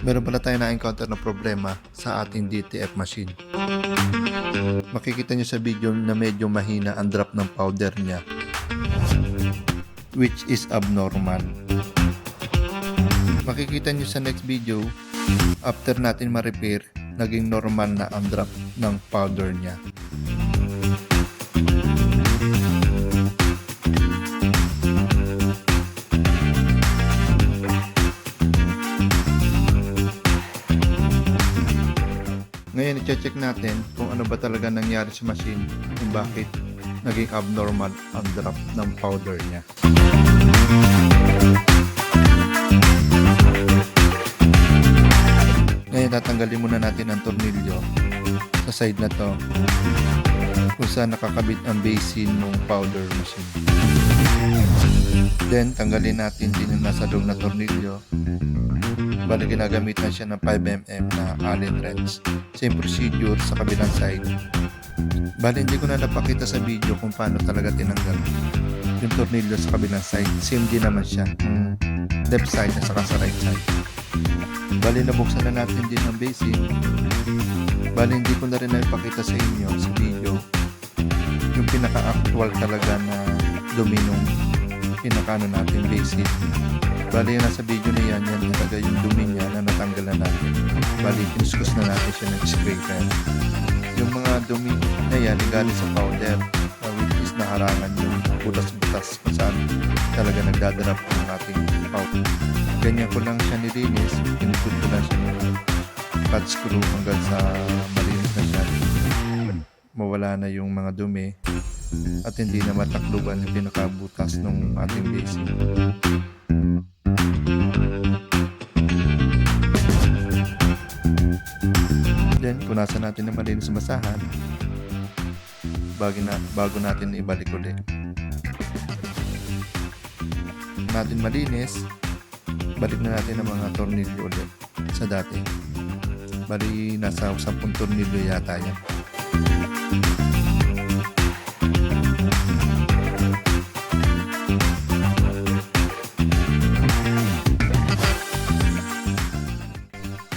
Meron pala tayo na-encounter na problema sa ating DTF machine. Makikita nyo sa video na medyo mahina ang drop ng powder niya, which is abnormal. Makikita nyo sa next video, after natin ma-repair, naging normal na ang drop ng powder niya. Ngayon, i-check natin kung ano ba talaga nangyari sa machine, kung bakit naging abnormal ang drop ng powder niya. Ngayon, tatanggalin muna natin ang tornilyo sa side na to kung saan nakakabit ang basin ng powder machine. Then, tanggalin natin din yung nasa loob na tornilyo. Bali, ginagamit na siya ng 5mm na Allen wrench. Same procedure sa kabilang side. Bali, hindi ko na napakita sa video kung paano talaga tinanggal yung tornilyo sa kabilang side. Same din naman siya, left side at saka sa right side. Bali, nabuksan na natin din ang basin. Bali, hindi ko na rin napakita sa inyo sa video yung pinaka-actual talaga na dumi nung pinaka-ano natin basin. Bali, nasa video na yan talaga yung dumi niya na natanggalan natin. Bali, pinuskus na natin siya ng scraper. Yung mga dumi na yan, galing sa powder, which is naharangan yung butas-butas kung saan talaga nagdadrap yung ating powder. Ganyan ko lang siya nilinis, piniput ko lang siya ng cut screw hanggang sa malinis na siya. Mawala na yung mga dumi at hindi na matakluban yung pinakabutas ng ating basin. Then, punasan natin na malinis sa masahan bago natin ibalik ulit. Natin malinis, balik na natin ang mga tornilyo ulit sa dati. Bali, nasa 10 tornilyo yata yan.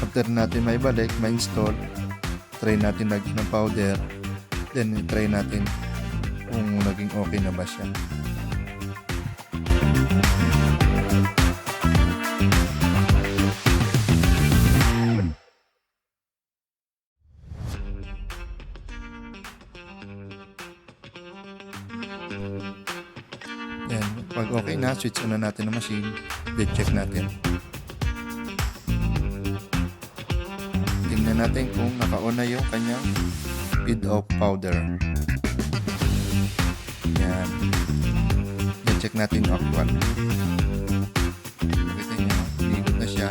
After natin maibalik, ma-install, try natin lagyan ng powder, then try natin kung naging okay na ba siya. Yan, pag okay na, switch on na natin ang machine, then check natin. Tingnan natin kung naka-on na yung kanyang feed-off powder. Yan. Then check natin yung actual. Nakita nyo, ligot na siya.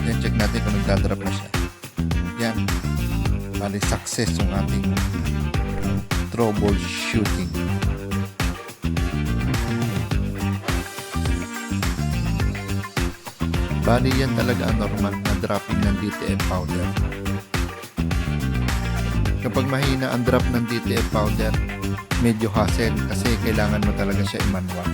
Then check natin kung nagdadrop na siya. Yan. Bali, success yung ating troubleshooting. Bali, yan talaga ang normal na dropping ng DTF powder. Kapag mahina ang drop ng DTF powder, medyo hassle kasi kailangan mo talaga siya i-manual.